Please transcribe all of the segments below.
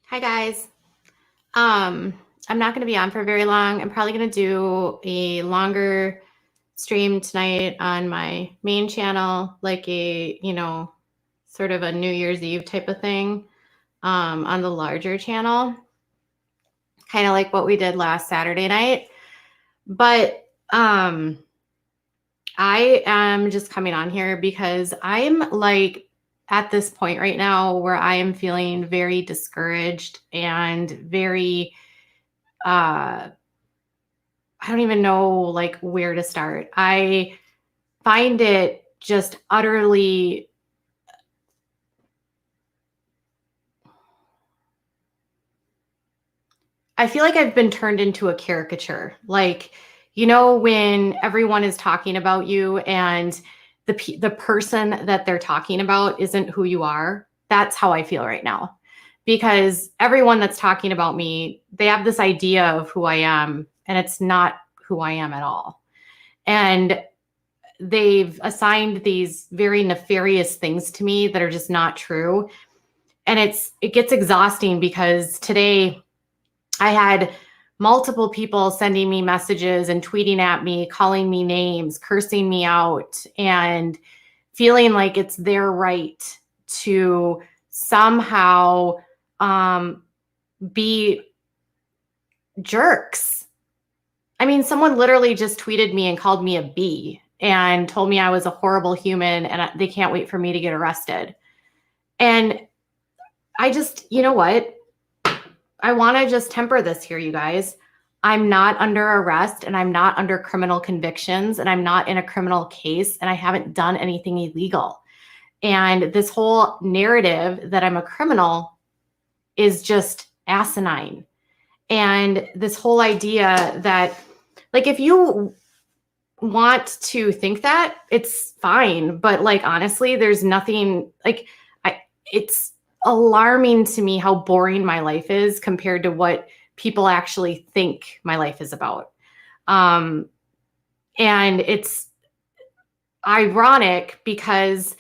Hi guys. I'm not going to be on for very long. I'm probably going to do a longer stream tonight on my main channel, like a, sort of a New Year's Eve type of thing, on the larger channel, kind of like what we did last Saturday night. But I am just coming on here because I'm like at this point right now where I am feeling very discouraged and very I don't even know like where to start. I find it just utterly I feel like I've been turned into a caricature. Like, when everyone is talking about you and the person that they're talking about isn't who you are. That's how I feel right now. Because everyone that's talking about me, they have this idea of who I am, and it's not who I am at all. And they've assigned these very nefarious things to me that are just not true. And it gets exhausting because today I had multiple people sending me messages and tweeting at me, calling me names, cursing me out, and feeling like it's their right to somehow be jerks. I mean, someone literally just tweeted me and called me a bee and told me I was a horrible human and they can't wait for me to get arrested. And I just, you know what? I want to just temper this here, you guys. I'm not under arrest and I'm not under criminal convictions and I'm not in a criminal case and I haven't done anything illegal. And this whole narrative that I'm a criminal is just asinine. And this whole idea that, like, if you want to think that, it's fine. But like, honestly, there's nothing like it's alarming to me how boring my life is compared to what people actually think my life is about. And it's ironic because,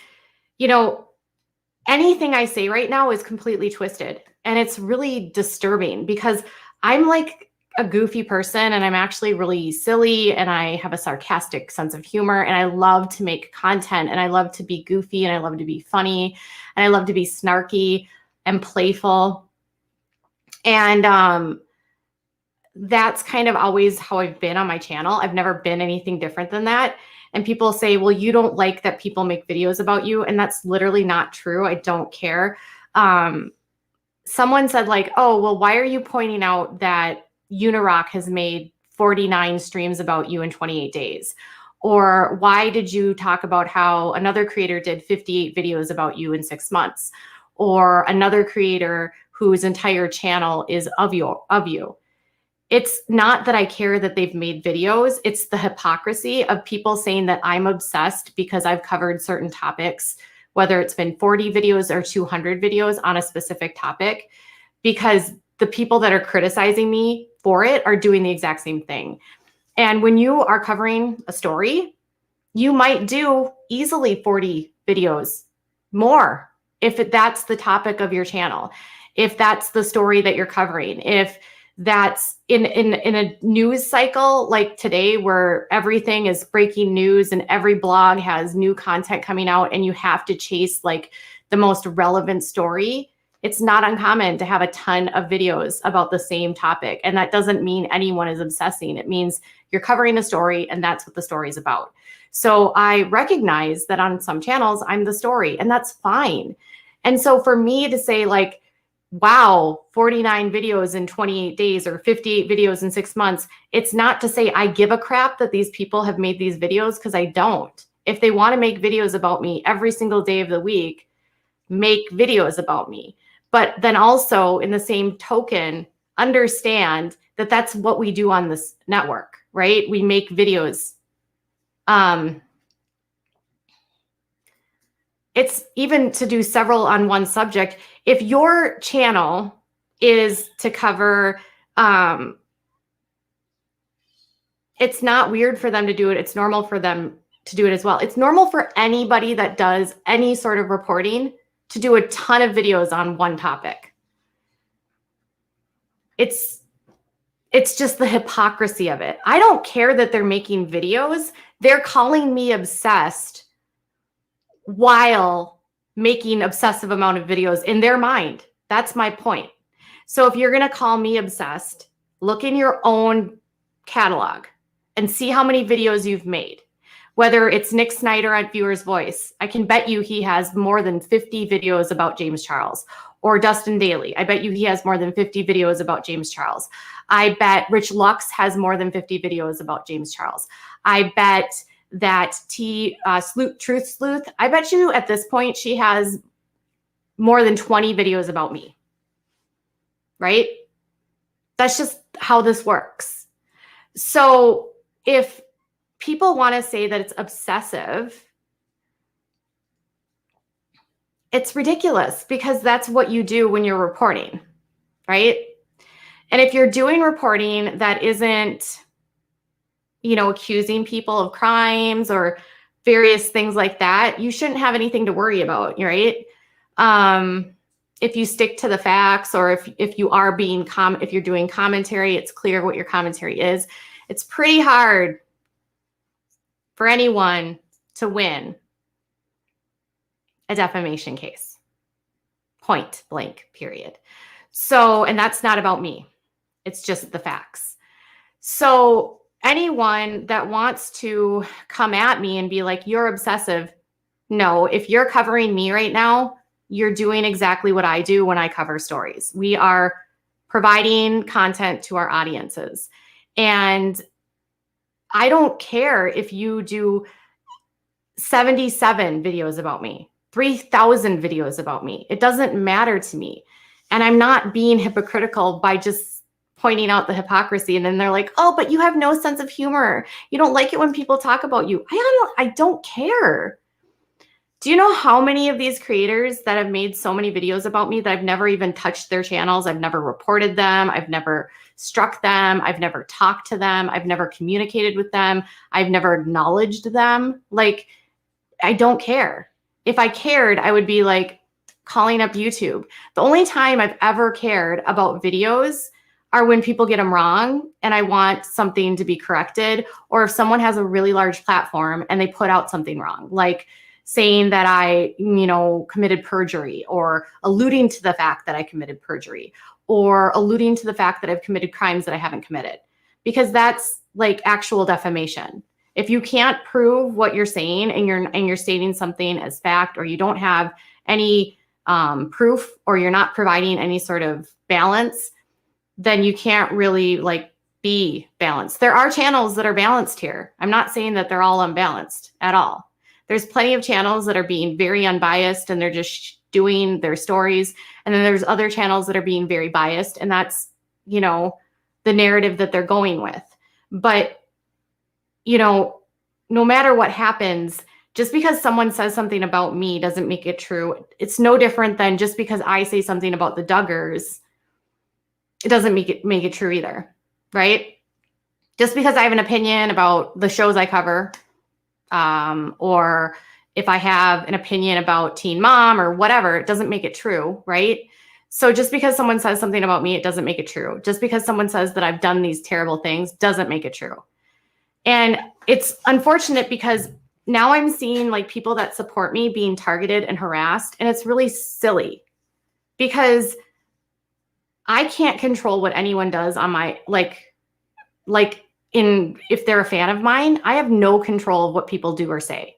anything I say right now is completely twisted. And it's really disturbing because I'm like a goofy person and I'm actually really silly and I have a sarcastic sense of humor and I love to make content and I love to be goofy and I love to be funny and I love to be snarky and playful. And that's kind of always how I've been on my channel. I've never been anything different than that. And people say, well, you don't like that people make videos about you. And that's literally not true. I don't care. Someone said like, oh, well, why are you pointing out that Unirock has made 49 streams about you in 28 days? Or why did you talk about how another creator did 58 videos about you in 6 months? Or another creator whose entire channel is of you. It's not that I care that they've made videos. It's the hypocrisy of people saying that I'm obsessed because I've covered certain topics, whether it's been 40 videos or 200 videos on a specific topic, because the people that are criticizing me for it are doing the exact same thing. And when you are covering a story, you might do easily 40 videos more if that's the topic of your channel, if that's the story that you're covering, if that's in a news cycle like today where everything is breaking news and every blog has new content coming out and you have to chase like the most relevant story. It's not uncommon to have a ton of videos about the same topic. And that doesn't mean anyone is obsessing. It means you're covering a story and that's what the story is about. So I recognize that on some channels, I'm the story and that's fine. And so for me to say like, wow, 49 videos in 28 days or 58 videos in 6 months, it's not to say I give a crap that these people have made these videos, because I don't. If they want to make videos about me every single day of the week, make videos about me. But then also in the same token, understand that that's what we do on this network, right? We make videos. It's even to do several on one subject. If your channel is to cover, it's not weird for them to do it. It's normal for them to do it as well. It's normal for anybody that does any sort of reporting to do a ton of videos on one topic. It's just the hypocrisy of it. I don't care that they're making videos. They're calling me obsessed while making obsessive amount of videos in their mind. That's my point. So if you're going to call me obsessed, look in your own catalog and see how many videos you've made. Whether it's Nick Snyder at Viewer's Voice, I can bet you he has more than 50 videos about James Charles. Or Dustin Daly, I bet you he has more than 50 videos about James Charles. I bet Rich Lux has more than 50 videos about James Charles. I bet that Truth Sleuth, I bet you at this point she has more than 20 videos about me, right? That's just how this works. So if people want to say that it's obsessive, it's ridiculous because that's what you do when you're reporting, right? And if you're doing reporting that isn't, accusing people of crimes or various things like that, you shouldn't have anything to worry about, right? If you stick to the facts, or if you are if you're doing commentary, it's clear what your commentary is. It's pretty hard for anyone to win a defamation case, point blank, period. So, and that's not about me. It's just the facts. So anyone that wants to come at me and be like, you're obsessive. No, if you're covering me right now, you're doing exactly what I do when I cover stories. We are providing content to our audiences. And I don't care if you do 77 videos about me, 3,000 videos about me. It doesn't matter to me. And I'm not being hypocritical by just pointing out the hypocrisy. And then they're like, oh, but you have no sense of humor. You don't like it when people talk about you. I don't care. Do you know how many of these creators that have made so many videos about me that I've never even touched their channels? I've never reported them. I've never struck them. I've never talked to them. I've never communicated with them. I've never acknowledged them. Like, I don't care. If I cared, I would be like calling up YouTube. The only time I've ever cared about videos are when people get them wrong and I want something to be corrected, or if someone has a really large platform and they put out something wrong, like saying that I, committed perjury, or alluding to the fact that I committed perjury, or alluding to the fact that I've committed crimes that I haven't committed, because that's like actual defamation. If you can't prove what you're saying and you're stating something as fact, or you don't have any proof, or you're not providing any sort of balance, then you can't really be balanced. There are channels that are balanced here. I'm not saying that they're all unbalanced at all. There's plenty of channels that are being very unbiased and they're just doing their stories. And then there's other channels that are being very biased, and that's, the narrative that they're going with. But, no matter what happens, just because someone says something about me doesn't make it true. It's no different than just because I say something about the Duggars, it doesn't make it true either, right? Just because I have an opinion about the shows I cover, or if I have an opinion about Teen Mom or whatever, it doesn't make it true, right? So just because someone says something about me, it doesn't make it true. Just because someone says that I've done these terrible things doesn't make it true. And it's unfortunate because now I'm seeing people that support me being targeted and harassed, and it's really silly because I can't control what anyone does on my, if they're a fan of mine, I have no control of what people do or say.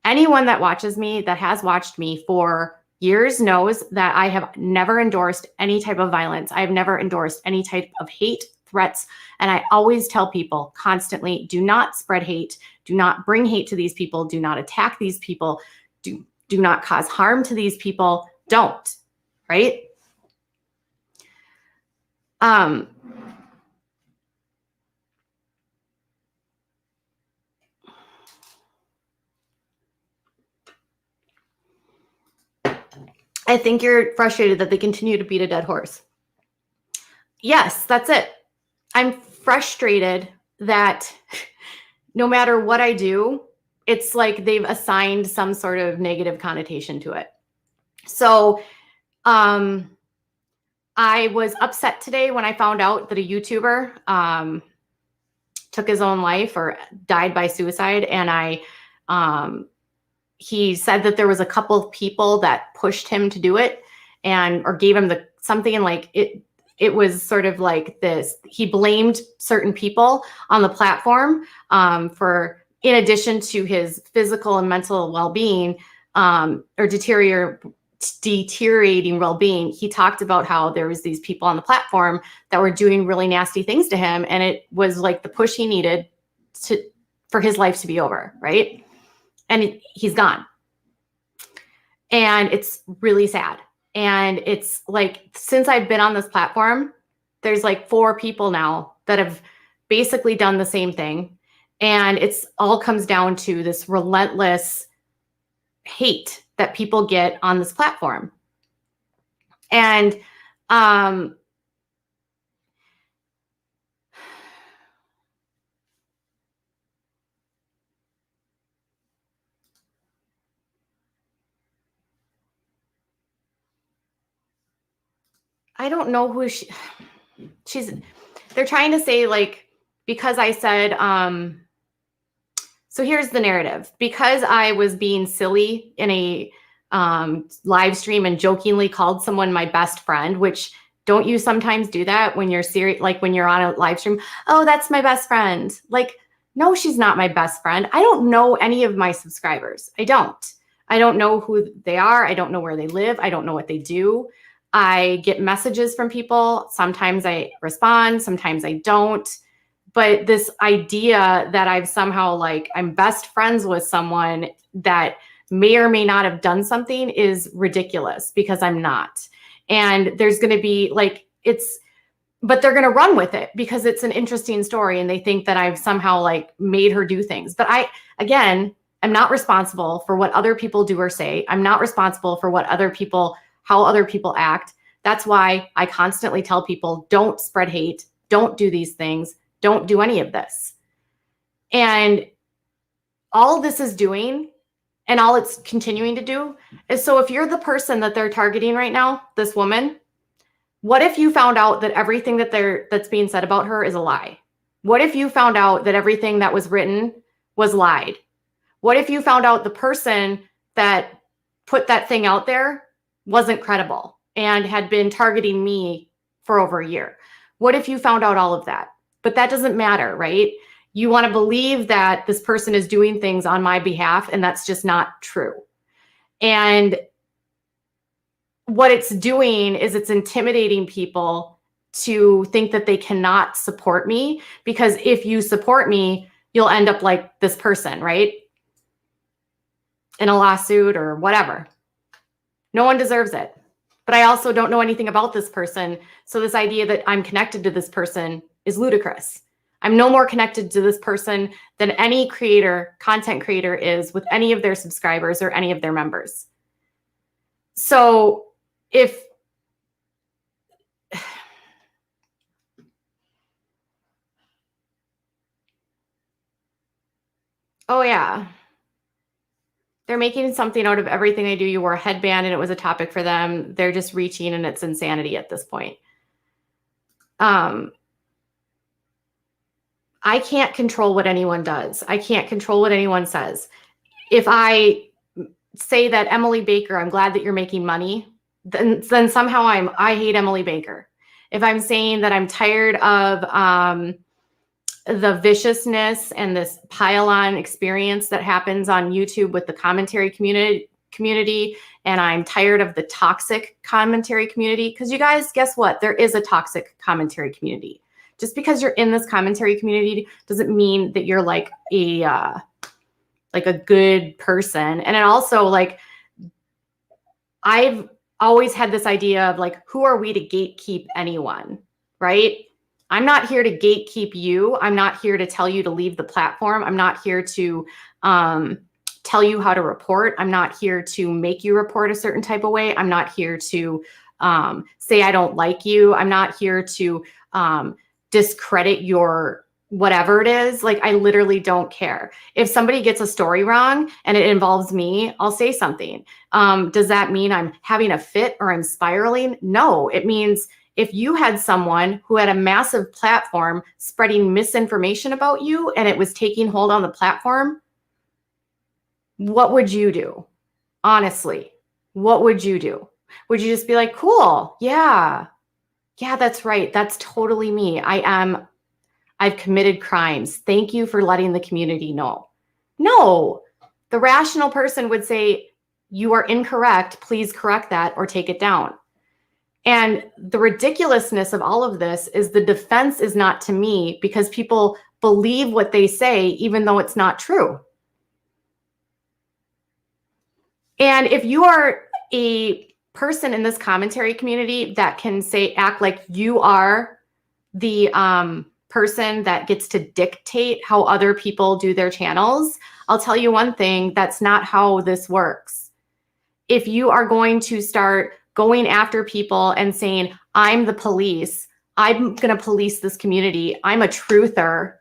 Anyone that watches me, that has watched me for years, knows that I have never endorsed any type of violence. I've never endorsed any type of hate, threats. And I always tell people constantly, do not spread hate. Do not bring hate to these people. Do not attack these people. Do not cause harm to these people. Don't, right? I think you're frustrated that they continue to beat a dead horse. Yes, that's it. I'm frustrated that no matter what I do, it's like they've assigned some sort of negative connotation to it. So, I was upset today when I found out that a YouTuber took his own life or died by suicide. And he said that there was a couple of people that pushed him to do it or gave him something, and like it was sort of like this. He blamed certain people on the platform for, in addition to his physical and mental well-being or deteriorating well-being. He talked about how there was these people on the platform that were doing really nasty things to him, and it was like the push he needed for his life to be over, right? And he's gone. And it's really sad. And it's like, since I've been on this platform, there's like 4 people now that have basically done the same thing. And it's all comes down to this relentless hate that people get on this platform. And I don't know who they're trying to say, like, because I said, so here's the narrative. Because I was being silly in a live stream and jokingly called someone my best friend, which, don't you sometimes do that when you're serious, like when you're on a live stream? Oh, that's my best friend. Like, no, she's not my best friend. I don't know any of my subscribers. I don't know who they are. I don't know where they live. I don't know what they do. I get messages from people. Sometimes I respond, sometimes I don't. But this idea that I've somehow, like, I'm best friends with someone that may or may not have done something is ridiculous, because I'm not. And there's going to be like, but they're going to run with it because it's an interesting story, and they think that I've somehow like made her do things. But I'm not responsible for what other people do or say. I'm not responsible for how other people act. That's why I constantly tell people, don't spread hate, don't do these things, don't do any of this. And all this is doing, and all it's continuing to do, is, so if you're the person that they're targeting right now, this woman, what if you found out that everything that's being said about her is a lie? What if you found out that everything that was written was lied? What if you found out the person that put that thing out there wasn't credible and had been targeting me for over a year? What if you found out all of that? But that doesn't matter, right? You want to believe that this person is doing things on my behalf, and that's just not true. And what it's doing is it's intimidating people to think that they cannot support me, because if you support me, you'll end up like this person, right? In a lawsuit or whatever. No one deserves it. But I also don't know anything about this person. So this idea that I'm connected to this person is ludicrous. I'm no more connected to this person than any content creator is with any of their subscribers or any of their members. So oh yeah, they're making something out of everything I do. You wore a headband and it was a topic for them. They're just reaching, and it's insanity at this point. I can't control what anyone does. I can't control what anyone says. If I say that, Emily Baker, I'm glad that you're making money, then somehow I hate Emily Baker. If I'm saying that I'm tired of the viciousness and this pile-on experience that happens on YouTube with the commentary community, and I'm tired of the toxic commentary community, because you guys, guess what? There is a toxic commentary community. Just because you're in this commentary community doesn't mean that you're like a good person. And it also, like, I've always had this idea of like, who are we to gatekeep anyone, right? I'm not here to gatekeep you. I'm not here to tell you to leave the platform. I'm not here to tell you how to report. I'm not here to make you report a certain type of way. I'm not here to say I don't like you. I'm not here to discredit your whatever it is. Like, I literally don't care. If somebody gets a story wrong and it involves me, I'll say something. Does that mean I'm having a fit or I'm spiraling? No, it means if you had someone who had a massive platform spreading misinformation about you and it was taking hold on the platform, what would you do? Honestly, what would you do? Would you just be like, cool, yeah, that's right. That's totally me. I've committed crimes. Thank you for letting the community know. No, the rational person would say, you are incorrect. Please correct that or take it down. And the ridiculousness of all of this is the defense is not to me because people believe what they say, even though it's not true. And if you are a person in this commentary community that can act like you are the person that gets to dictate how other people do their channels, I'll tell you one thing, that's not how this works. If you are going to start going after people and saying, I'm the police, I'm going to police this community, I'm a truther,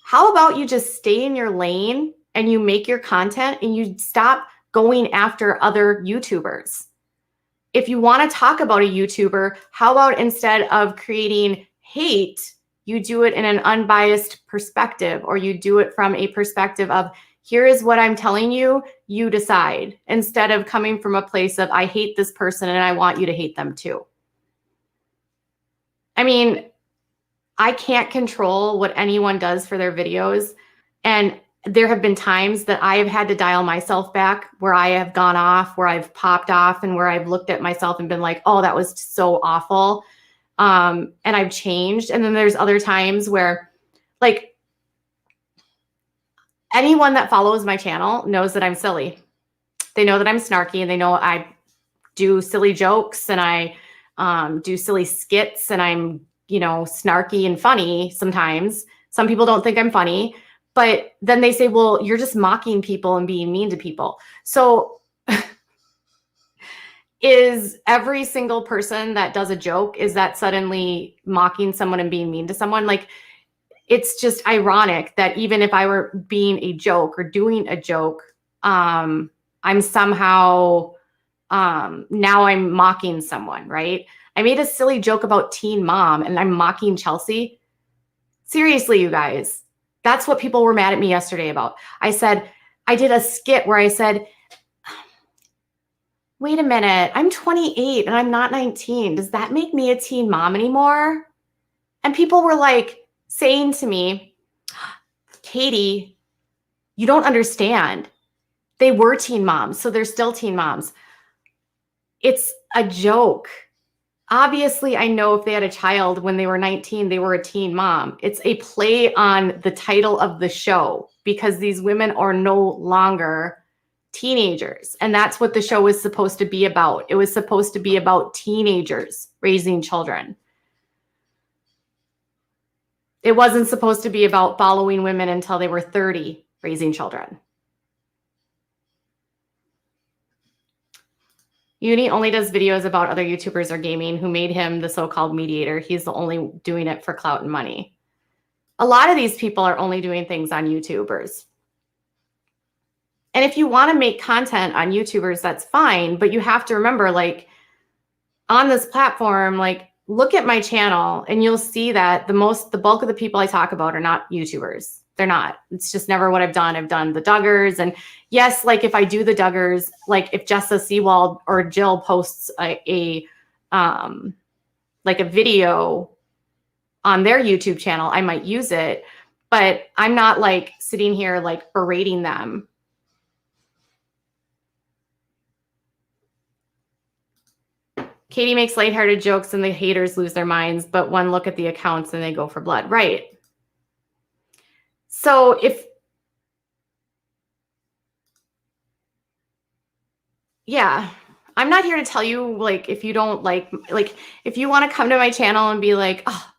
how about you just stay in your lane and you make your content and you stop going after other YouTubers? If you want to talk about a YouTuber, how about instead of creating hate, you do it in an unbiased perspective, or you do it from a perspective of, here is what I'm telling you, you decide, instead of coming from a place of, I hate this person and I want you to hate them too. I mean, I can't control what anyone does for their videos. And there have been times that I have had to dial myself back, where I have gone off, where I've popped off, and where I've looked at myself and been like, oh, that was so awful. And I've changed. And then there's other times where, like, anyone that follows my channel knows that I'm silly. They know that I'm snarky, and they know I do silly jokes and I do silly skits, and I'm, snarky and funny sometimes. Some people don't think I'm funny, but then they say, well, you're just mocking people and being mean to people. So is every single person that does a joke, is that suddenly mocking someone and being mean to someone? Like, it's just ironic that even if I were being a joke or doing a joke, I'm somehow, now I'm mocking someone, right? I made a silly joke about Teen Mom and I'm mocking Chelsea. Seriously, you guys, that's what people were mad at me yesterday about. I did a skit where I said, wait a minute, I'm 28 and I'm not 19. Does that make me a teen mom anymore? And people were like saying to me, Katie, you don't understand. They were teen moms, so they're still teen moms. It's a joke. Obviously, I know if they had a child when they were 19, they were a teen mom. It's a play on the title of the show because these women are no longer teenagers. And that's what the show was supposed to be about. It was supposed to be about teenagers raising children. It wasn't supposed to be about following women until they were 30 raising children. Uni only does videos about other YouTubers or gaming who made him the so-called mediator. He's the only doing it for clout and money. A lot of these people are only doing things on YouTubers. And if you want to make content on YouTubers, that's fine. But you have to remember, like, on this platform, like, look at my channel and you'll see that the bulk of the people I talk about are not YouTubers. They're not. It's just never what I've done. I've done the Duggars. And yes, like if I do the Duggars, like if Jessa Seawald or Jill posts a video on their YouTube channel, I might use it, but I'm not like sitting here like berating them. Katie makes lighthearted jokes and the haters lose their minds, but one look at the accounts and they go for blood. Right. So I'm not here to tell you, like, if you don't like, if you want to come to my channel and be like, oh,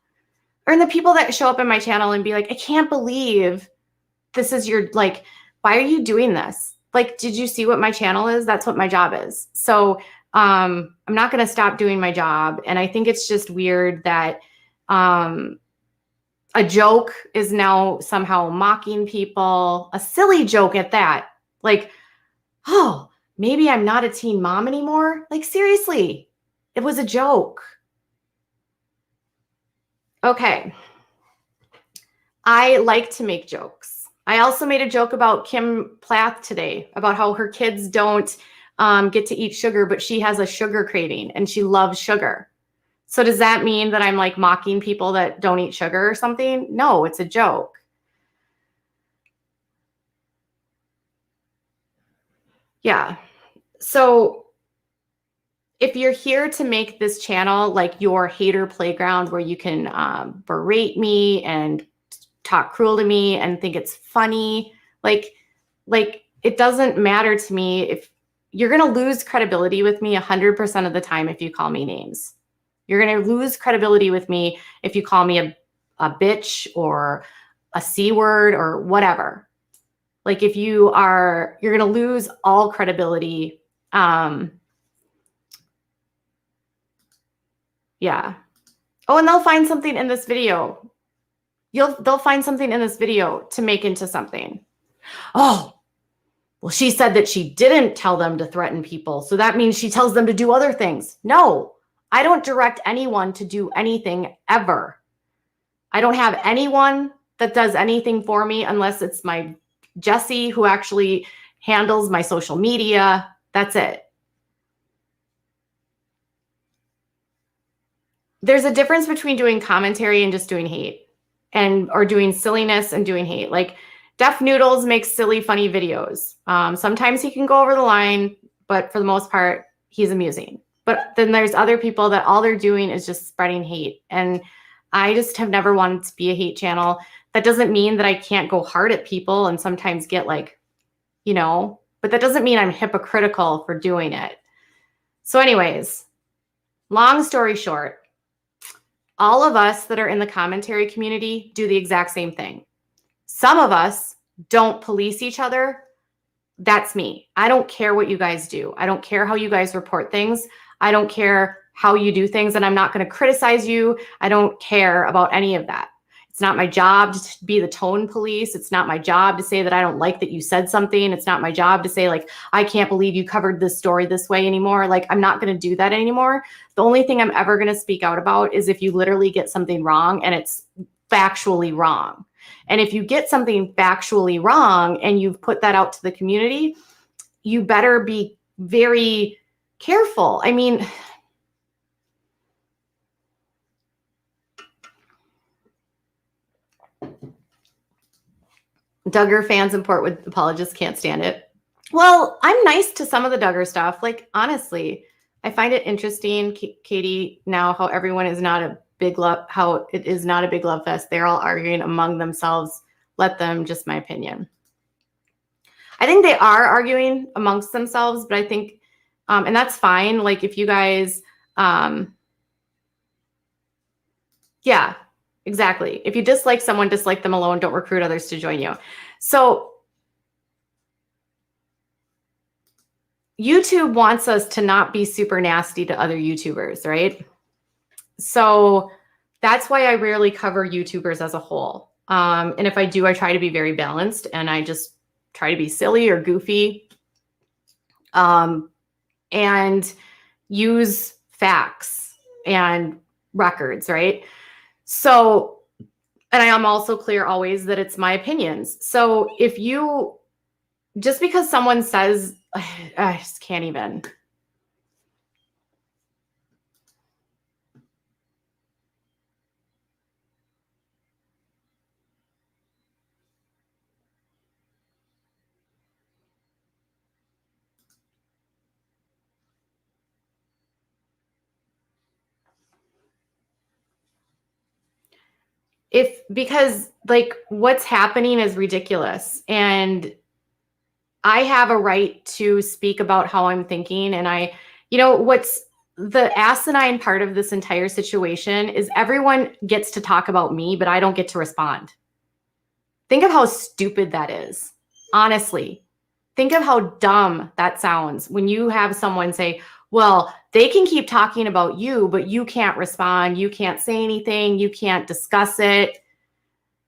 or the people that show up in my channel and be like, I can't believe this is your, like, why are you doing this? Like, did you see what my channel is? That's what my job is. So I'm not going to stop doing my job. And I think it's just weird that a joke is now somehow mocking people, a silly joke at that. Like, oh, maybe I'm not a teen mom anymore. Like, seriously, it was a joke. Okay. I like to make jokes. I also made a joke about Kim Plath today about how her kids don't get to eat sugar, but she has a sugar craving and she loves sugar. So does that mean that I'm like mocking people that don't eat sugar or something? No, it's a joke. Yeah. So if you're here to make this channel like your hater playground where you can berate me and talk cruel to me and think it's funny, like it doesn't matter to me. If you're going to lose credibility with me 100% of the time if you call me names. You're going to lose credibility with me if you call me a bitch or a C word or whatever. Like if you're going to lose all credibility. Yeah. Oh, and they'll find something in this video. They'll find something in this video to make into something. Oh, well, she said that she didn't tell them to threaten people. So that means she tells them to do other things. No, I don't direct anyone to do anything ever. I don't have anyone that does anything for me unless it's my Jesse who actually handles my social media. That's it. There's a difference between doing commentary and just doing hate or doing silliness and doing hate. Like Def Noodles makes silly, funny videos. Sometimes he can go over the line, but for the most part, he's amusing. But then there's other people that all they're doing is just spreading hate. And I just have never wanted to be a hate channel. That doesn't mean that I can't go hard at people and sometimes get like, but that doesn't mean I'm hypocritical for doing it. So anyways, long story short, all of us that are in the commentary community do the exact same thing. Some of us don't police each other. That's me. I don't care what you guys do. I don't care how you guys report things. I don't care how you do things, and I'm not going to criticize you. I don't care about any of that. It's not my job to be the tone police. It's not my job to say that I don't like that you said something. It's not my job to say like, I can't believe you covered this story this way anymore. Like, I'm not going to do that anymore. The only thing I'm ever going to speak out about is if you literally get something wrong and it's factually wrong. And if you get something factually wrong and you've put that out to the community, you better be very careful. I mean, Duggar fans and Portwood apologists can't stand it. Well, I'm nice to some of the Duggar stuff. Like, honestly, I find it interesting, Katie, now how everyone is not a big love, how it is not a big love fest. They're all arguing among themselves. Let them, just my opinion. I think they are arguing amongst themselves, but I think, and that's fine. Like if you guys, yeah, exactly. If you dislike someone, dislike them alone. Don't recruit others to join you. So YouTube wants us to not be super nasty to other YouTubers, right? So that's why I rarely cover YouTubers as a whole. And if I do, I try to be very balanced and I just try to be silly or goofy and use facts and records, right? So, and I am also clear always that it's my opinions. So if you, just because someone says, I just can't even. Because like what's happening is ridiculous and I have a right to speak about how I'm thinking. And what's the asinine part of this entire situation is everyone gets to talk about me, but I don't get to respond. Think of how stupid that is. Honestly, think of how dumb that sounds when you have someone say, well, they can keep talking about you, but you can't respond. You can't say anything. You can't discuss it.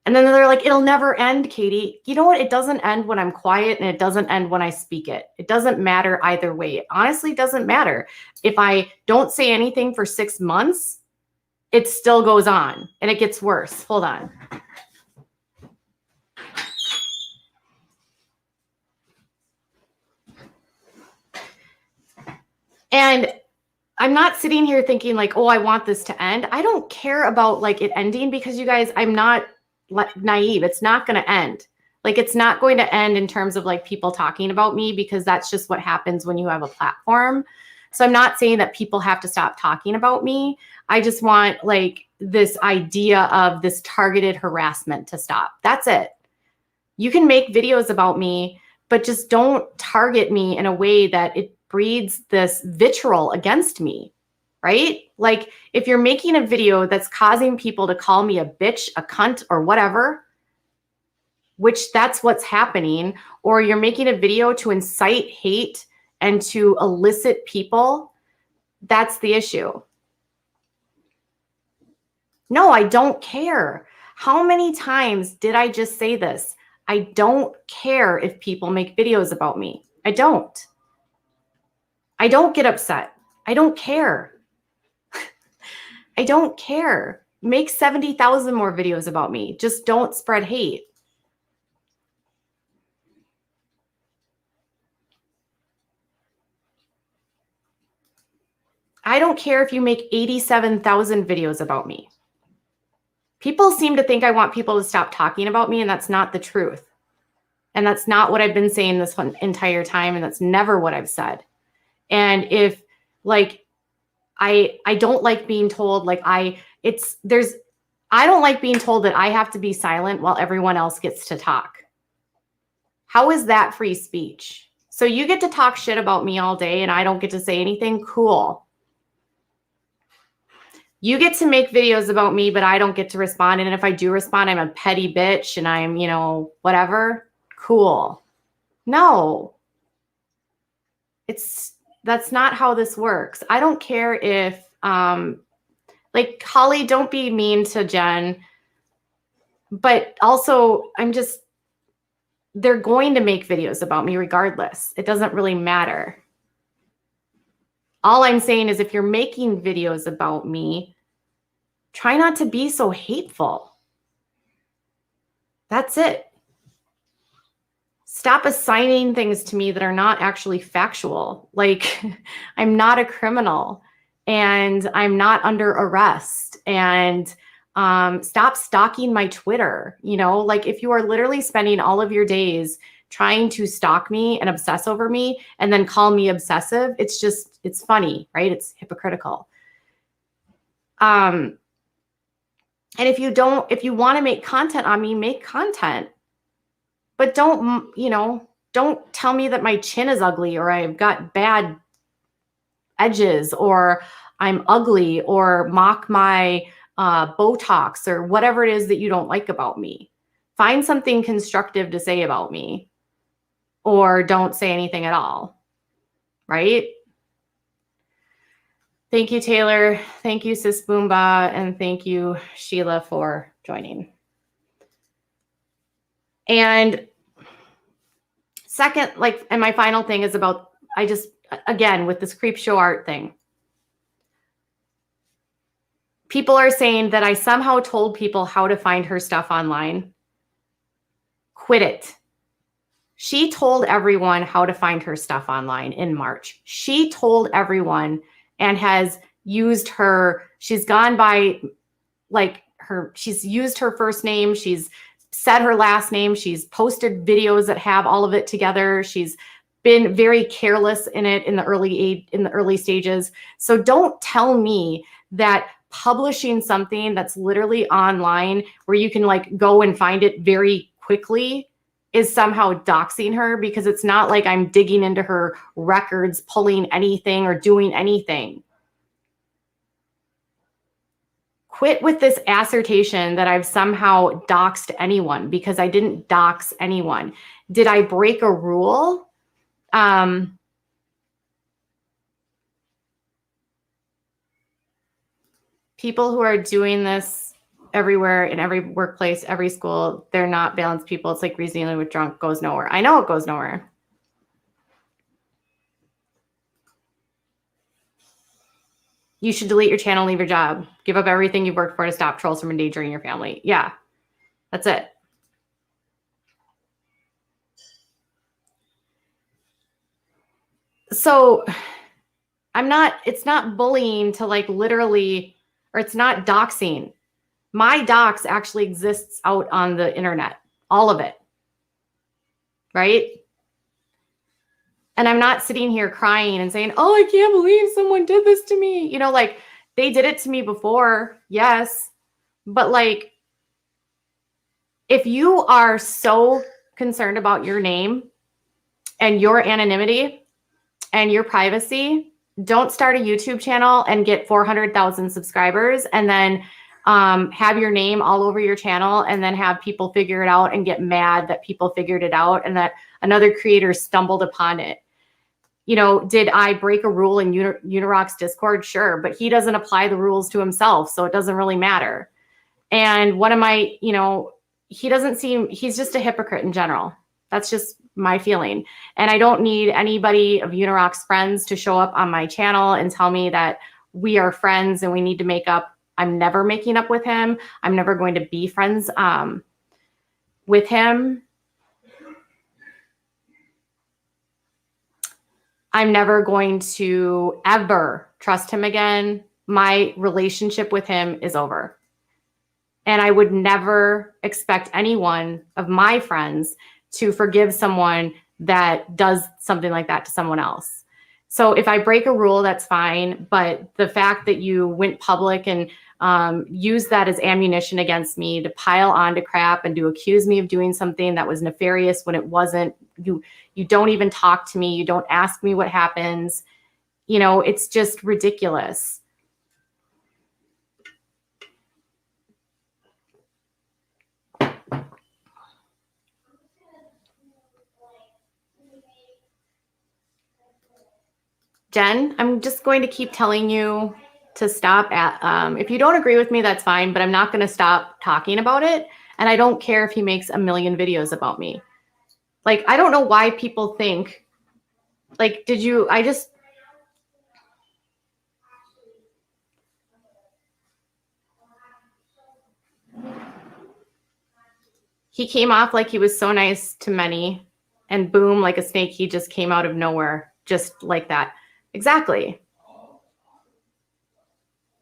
And then they're like, it'll never end, Katie. You know what? It doesn't end when I'm quiet and it doesn't end when I speak it. It doesn't matter either way. It honestly doesn't matter. If I don't say anything for 6 months, it still goes on and it gets worse. Hold on. And I'm not sitting here thinking like, oh, I want this to end. I don't care about like it ending because you guys, I'm not naive. It's not going to end. Like it's not going to end in terms of like people talking about me because that's just what happens when you have a platform. So I'm not saying that people have to stop talking about me. I just want like this idea of this targeted harassment to stop. That's it. You can make videos about me, but just don't target me in a way that it breeds this vitriol against me, right? Like if you're making a video that's causing people to call me a bitch, a cunt, or whatever, which that's what's happening, or you're making a video to incite hate and to elicit people, that's the issue. No, I don't care. How many times did I just say this? I don't care if people make videos about me. I don't. I don't get upset. I don't care. I don't care. Make 70,000 more videos about me. Just don't spread hate. I don't care if you make 87,000 videos about me. People seem to think I want people to stop talking about me, and that's not the truth. And that's not what I've been saying this entire time, and that's never what I've said. And if like I don't like being told like I don't like being told that I have to be silent while everyone else gets to talk. How is that free speech? So you get to talk shit about me all day and I don't get to say anything? Cool. You get to make videos about me, but I don't get to respond. And if I do respond, I'm a petty bitch and I'm, you know, whatever. Cool. No. That's not how this works. I don't care if, like, Holly, don't be mean to Jen. But also, they're going to make videos about me regardless. It doesn't really matter. All I'm saying is if you're making videos about me, try not to be so hateful. That's it. Stop assigning things to me that are not actually factual. Like, I'm not a criminal and I'm not under arrest. And stop stalking my Twitter. You know, like if you are literally spending all of your days trying to stalk me and obsess over me and then call me obsessive, it's funny, right? It's hypocritical. And if you want to make content on me, make content. But don't tell me that my chin is ugly or I've got bad edges or I'm ugly or mock my Botox or whatever it is that you don't like about me. Find something constructive to say about me or don't say anything at all, right? Thank you, Taylor. Thank you, Sis Boomba. And thank you, Sheila, for joining. And second, and my final thing is about, again, with this creep show art thing. People are saying that I somehow told people how to find her stuff online. Quit it. She told everyone how to find her stuff online in March. She told everyone and has used she's gone by she's used her first name. She's said her last name. She's posted videos that have all of it together. She's been very careless in it in the early stages. So don't tell me that publishing something that's literally online where you can go and find it very quickly is somehow doxing her, because it's not like I'm digging into her records, pulling anything or doing anything. Quit with this assertion that I've somehow doxed anyone, because I didn't dox anyone. Did I break a rule? People who are doing this everywhere, in every workplace, every school, they're not balanced people. It's like reasoning with drunk, goes nowhere. I know it goes nowhere. You should delete your channel, leave your job, give up everything you've worked for to stop trolls from endangering your family. Yeah, that's it. So it's not bullying to like literally, or it's not doxing. My dox actually exists out on the internet, all of it, right? And I'm not sitting here crying and saying, oh, I can't believe someone did this to me. You know, like they did it to me before, yes. But like, if you are so concerned about your name and your anonymity and your privacy, don't start a YouTube channel and get 400,000 subscribers and then have your name all over your channel and then have people figure it out and get mad that people figured it out and that another creator stumbled upon it. You know, did I break a rule in Unirock's Discord? Sure, but he doesn't apply the rules to himself, so it doesn't really matter. And one of my, you know, he's just a hypocrite in general. That's just my feeling. And I don't need anybody of Unirock's friends to show up on my channel and tell me that we are friends and we need to make up. I'm never making up with him. I'm never going to be friends with him. I'm never going to ever trust him again. My relationship with him is over. And I would never expect anyone of my friends to forgive someone that does something like that to someone else. So if I break a rule, that's fine. But the fact that you went public and used that as ammunition against me to pile onto crap and to accuse me of doing something that was nefarious when it wasn't, you don't even talk to me. You don't ask me what happens. You know, it's just ridiculous. Jen, I'm just going to keep telling you to stop if you don't agree with me, that's fine, but I'm not going to stop talking about it. And I don't care if he makes a million videos about me. Like, I don't know why people think, like, he came off like he was so nice to many and boom, like a snake, he just came out of nowhere, just like that. Exactly.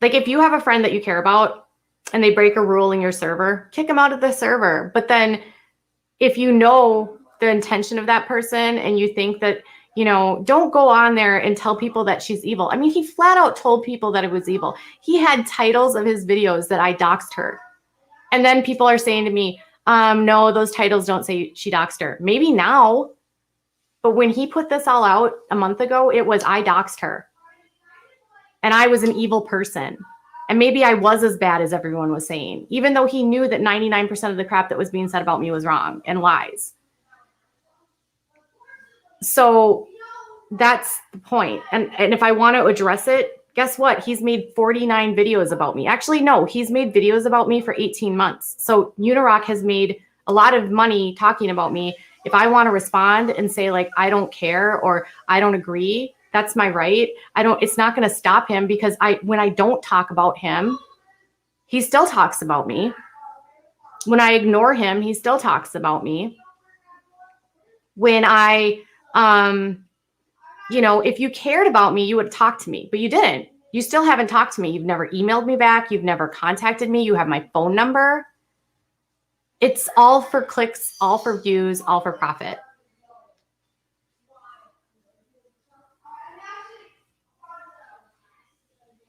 Like if you have a friend that you care about and they break a rule in your server, kick them out of the server. But then if you know the intention of that person and you think that, you know, don't go on there and tell people that she's evil. I mean, he flat out told people that it was evil. He had titles of his videos that I doxed her. And then people are saying to me, no, those titles don't say she doxed her. Maybe now, but when he put this all out a month ago, it was I doxed her. And I was an evil person. And maybe I was as bad as everyone was saying, even though he knew that 99% of the crap that was being said about me was wrong and lies. So that's the point. And if I want to address it, guess what? He's made 49 videos about me. Actually, no, he's made videos about me for 18 months. So Unirock has made a lot of money talking about me. If I want to respond and say like, I don't care or I don't agree, that's my right. It's not going to stop him because when I don't talk about him, he still talks about me. When I ignore him, he still talks about me. When I, you know, if you cared about me, you would talk to me, but you didn't. You still haven't talked to me. You've never emailed me back. You've never contacted me. You have my phone number. It's all for clicks, all for views, all for profit.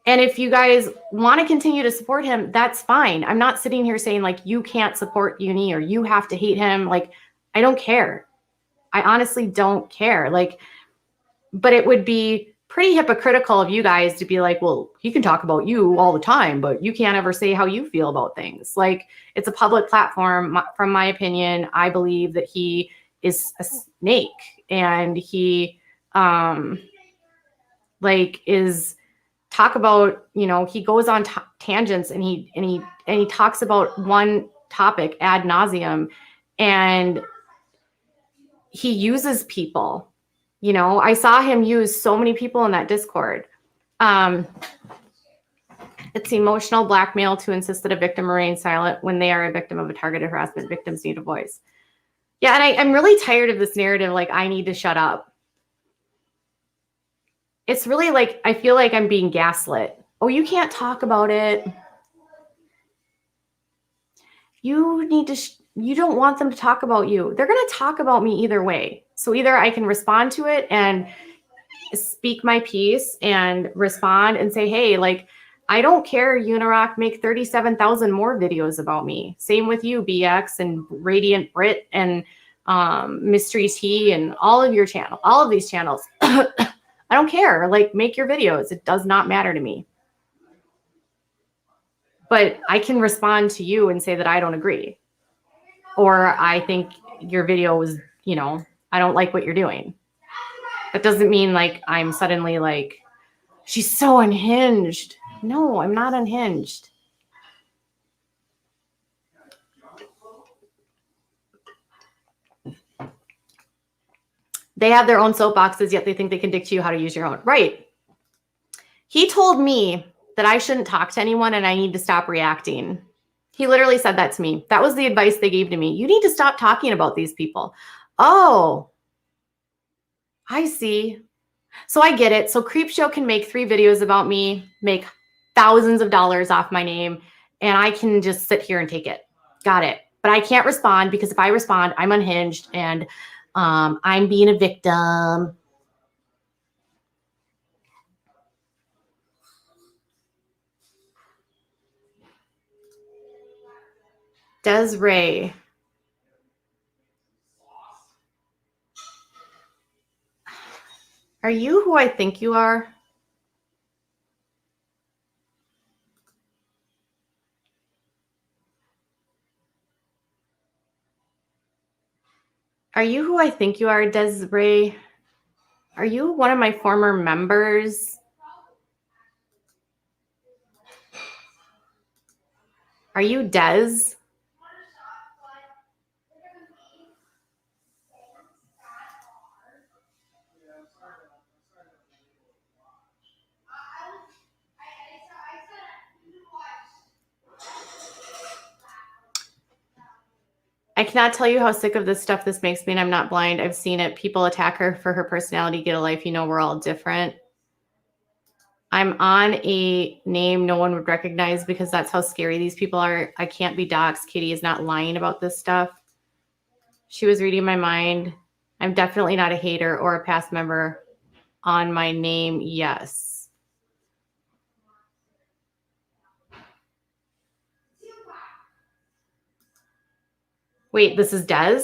And if you guys want to continue to support him, that's fine. I'm not sitting here saying like, you can't support Uni or you have to hate him. Like, I don't care. I honestly don't care. Like, but it would be pretty hypocritical of you guys to be like, well, he can talk about you all the time, but you can't ever say how you feel about things. Like, it's a public platform. From my opinion, I believe that he is a snake and he is talk about, you know, he goes on tangents and he talks about one topic ad nauseum and he uses people. You know, I saw him use so many people in that Discord. It's emotional blackmail to insist that a victim remain silent when they are a victim of a targeted harassment. Victims need a voice. Yeah, and I'm really tired of this narrative, like, I need to shut up. It's really like, I feel like I'm being gaslit. Oh, you can't talk about it. You need to, you don't want them to talk about you. They're going to talk about me either way. So either I can respond to it and speak my piece and respond and say, hey, like, I don't care, Unirock, make 37,000 more videos about me. Same with you, BX and Radiant Brit and Mystery Tea and all of your channel, all of these channels. I don't care. Like, make your videos. It does not matter to me. But I can respond to you and say that I don't agree. Or I think your video was, you know, I don't like what you're doing. That doesn't mean like I'm suddenly like, she's so unhinged. No, I'm not unhinged. They have their own soapboxes, yet they think they can dictate to you how to use your own. Right. He told me that I shouldn't talk to anyone and I need to stop reacting. He literally said that to me. That was the advice they gave to me. You need to stop talking about these people. Oh, I see. So I get it. So Creepshow can make 3 videos about me, make thousands of dollars off my name, and I can just sit here and take it. Got it. But I can't respond because if I respond, I'm unhinged and I'm being a victim. Desiree. Are you who I think you are? Are you who I think you are, Desiree? Are you one of my former members? Are you Des? I cannot tell you how sick of this stuff this makes me, and I'm not blind. I've seen it. People attack her for her personality. Get a life. You know, we're all different. I'm on a name no one would recognize because that's how scary these people are. I can't be doxxed. Katie is not lying about this stuff. She was reading my mind. I'm definitely not a hater or a past member on my name. Yes. Wait, this is Des?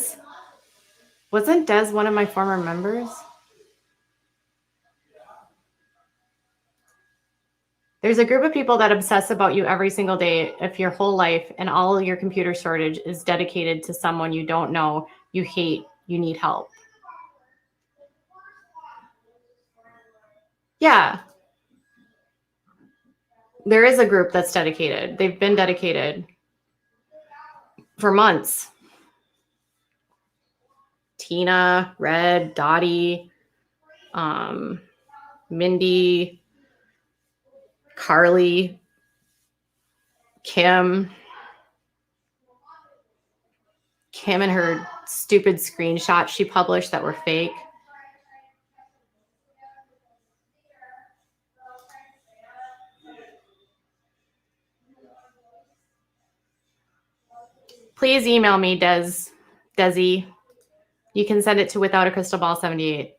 Wasn't Des one of my former members? There's a group of people that obsess about you every single day if your whole life and all your computer shortage is dedicated to someone you don't know, you hate, you need help. Yeah. There is a group that's dedicated. They've been dedicated for months. Tina, Red, Dottie, Mindy, Carly, Kim and her stupid screenshots she published that were fake. Please email me, Desi. You can send it to withoutacrystalball78.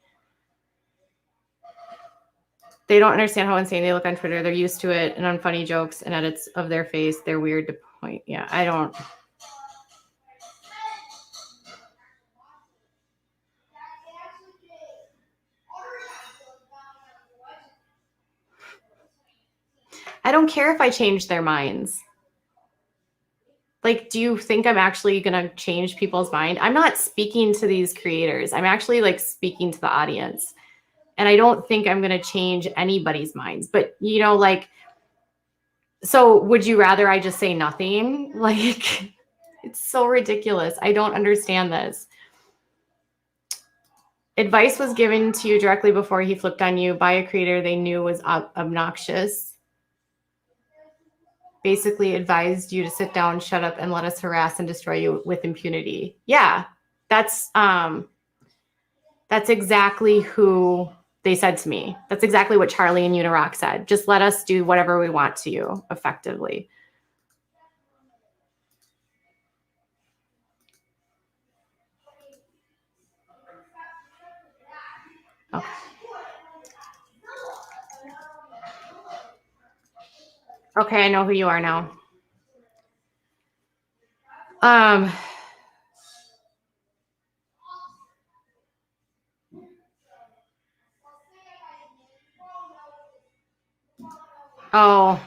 They don't understand how insane they look on Twitter. They're used to it and on funny jokes and edits of their face. They're weird to point. Yeah, I don't. I don't care if I change their minds. Like, do you think I'm actually going to change people's mind? I'm not speaking to these creators. I'm actually like speaking to the audience. And I don't think I'm going to change anybody's minds. But, you know, like, so would you rather I just say nothing? Like, it's so ridiculous. I don't understand this. Advice was given to you directly before he flipped on you by a creator they knew was obnoxious. basically advised you to sit down, shut up, and let us harass and destroy you with impunity. Yeah, that's exactly who they said to me. That's exactly what Charlie and Unirock said. Just let us do whatever we want to you, effectively. Okay. Okay, I know who you are now. Oh,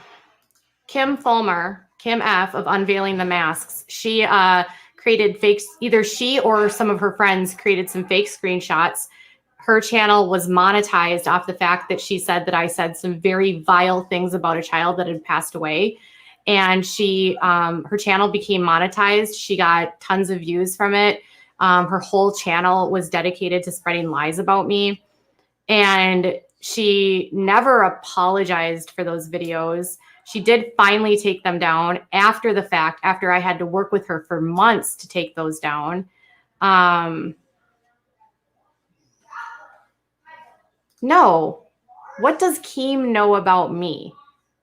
Kim Fulmer, Kim F of Unveiling the Masks. She created fakes. Either she or some of her friends created some fake screenshots. Her channel was monetized off the fact that she said that I said some very vile things about a child that had passed away. And she, her channel became monetized. She got tons of views from it. Her whole channel was dedicated to spreading lies about me. And she never apologized for those videos. She did finally take them down after the fact, after I had to work with her for months to take those down. No. What does Keem know about me?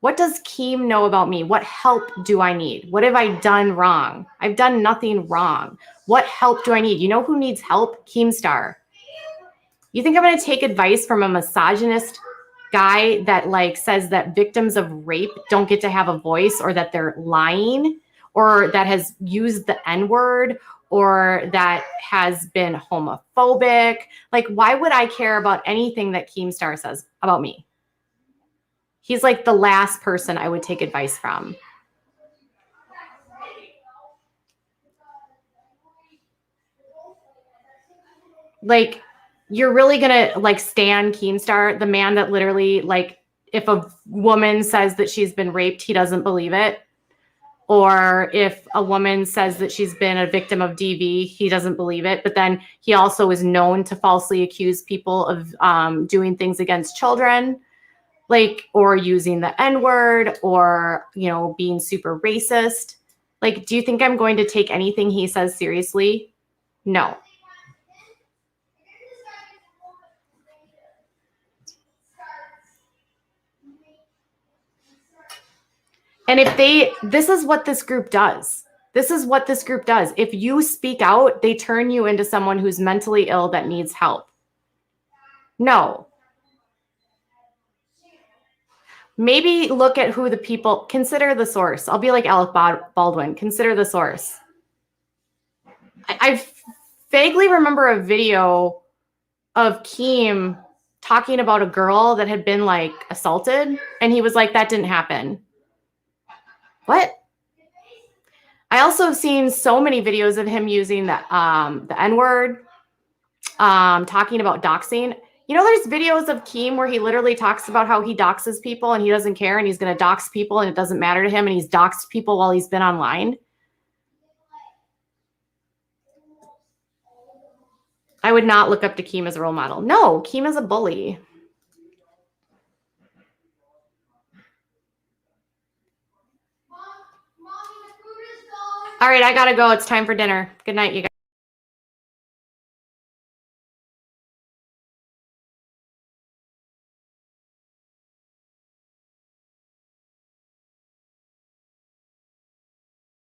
What does Keem know about me? What help do I need? What have I done wrong? I've done nothing wrong. What help do I need? You know who needs help? Keemstar. You think I'm going to take advice from a misogynist guy that like says that victims of rape don't get to have a voice, or that they're lying, or that has used the N-word, or that has been homophobic? Like, why would I care about anything that Keemstar says about me? He's like the last person I would take advice from. Like, you're really gonna like stan Keemstar, the man that literally, like, if a woman says that she's been raped, he doesn't believe it. Or if a woman says that she's been a victim of DV, he doesn't believe it. But then he also is known to falsely accuse people of doing things against children, like, or using the N-word, or, you know, being super racist. Like, do you think I'm going to take anything he says seriously? No. And if this is what this group does. This is what this group does. If you speak out, they turn you into someone who's mentally ill that needs help. No. Maybe look at who the people, consider the source. I'll be like Alec Baldwin, consider the source. I vaguely remember a video of Keem talking about a girl that had been like assaulted, and he was like, that didn't happen. What? I also have seen so many videos of him using the N-word, talking about doxing. You know, there's videos of Keem where he literally talks about how he doxes people and he doesn't care, and he's going to dox people and it doesn't matter to him, and he's doxed people while he's been online. I would not look up to Keem as a role model. No, Keem is a bully. All right, I got to go. It's time for dinner. Good night, you guys.